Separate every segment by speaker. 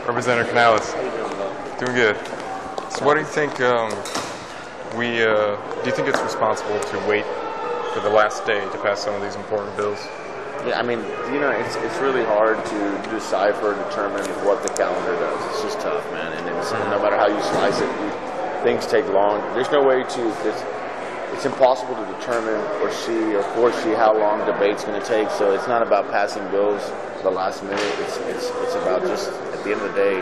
Speaker 1: Representative Canales.
Speaker 2: How you doing, bro?
Speaker 1: Doing good. So what do you think, do you think it's responsible to wait for the last day to pass some of these important bills?
Speaker 2: Yeah, I mean, it's really hard to decipher, determine what the calendar does. It's just tough, man. And no matter how you slice it, things take long. There's no way it's impossible to determine or foresee how long debate's going to take. So it's not about passing bills at the last minute. It's about just, at the end of the day,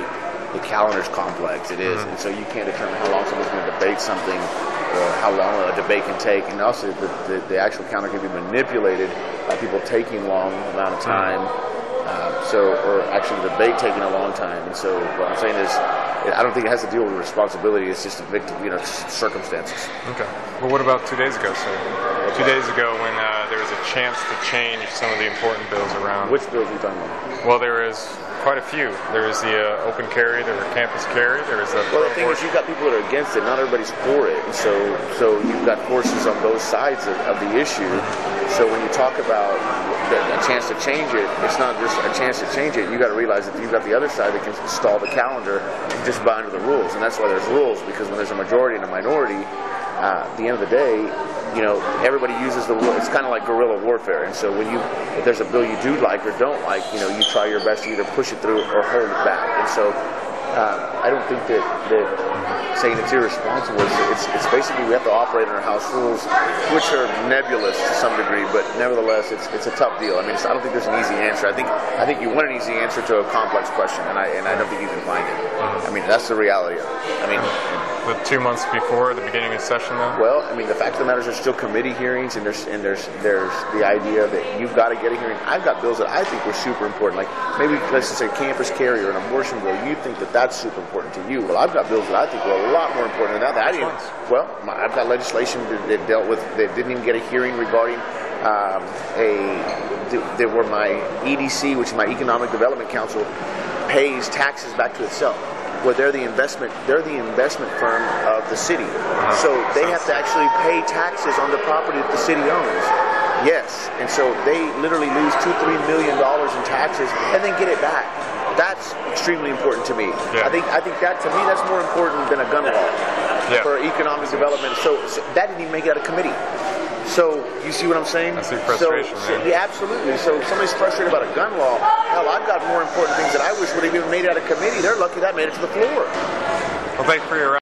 Speaker 2: the calendar's complex. It is. And so you can't determine how long someone's going to debate something or how long a debate can take. And also the actual calendar can be manipulated by people taking long amount of time. Or actually the debate taking a long time. And so what I'm saying is, I don't think it has to deal with responsibility. It's just a victim, just circumstances.
Speaker 1: Okay. Well, what about 2 days ago, sir? 2 days ago when there was a chance to change some of the important bills around.
Speaker 2: Which bills are you talking about?
Speaker 1: Well, there is quite a few. There is the open carry, there were campus carry, there is the...
Speaker 2: Well, the thing is, you've got people that are against it. Not everybody's for it. And so you've got forces on both sides of the issue. So when you talk about a chance to change it, it's not just a chance to change it. You've got to realize that you've got the other side that can stall the calendar and just buy into the rules. And that's why there's rules, because when there's a majority and a minority, at the end of the day, everybody uses the rule. It's kind of like guerrilla warfare. And so if there's a bill you do like or don't like, you try your best to either push it through or hold it back. And so I don't think that saying it's irresponsible, it's basically we have to operate under house rules, which are nebulous to some degree, but nevertheless, it's a tough deal. I mean, I don't think there's an easy answer. I think you want an easy answer to a complex question, and I don't think you can find it. I mean, that's the reality of it. I mean,
Speaker 1: the 2 months before the beginning of session, though?
Speaker 2: Well, I mean, the fact of the matter is there's still committee hearings, and there's the idea that you've got to get a hearing. I've got bills that I think were super important, like maybe let's just say campus carry or an abortion bill. You think that that's super important to you. Well, I've got bills that I think were a lot more important than that. I've got legislation that dealt with that didn't even get a hearing regarding where my EDC, which is my Economic Development Council, pays taxes back to itself. Well, they're the investment firm of the city. So they have to actually pay taxes on the property that the city owns. Yes. And so they literally lose $2-3 million in taxes and then get it back. That's extremely important to me.
Speaker 1: Yeah.
Speaker 2: I think that, to me, that's more important than a gun law for economic development. So that didn't even make it out of committee. So you see what I'm saying?
Speaker 1: I see frustration.
Speaker 2: Yeah, absolutely. So if somebody's frustrated about a gun law, hell, I've got more important things that I wish would have even made it out of committee. They're lucky that made it to the floor.
Speaker 1: Well, thank you for your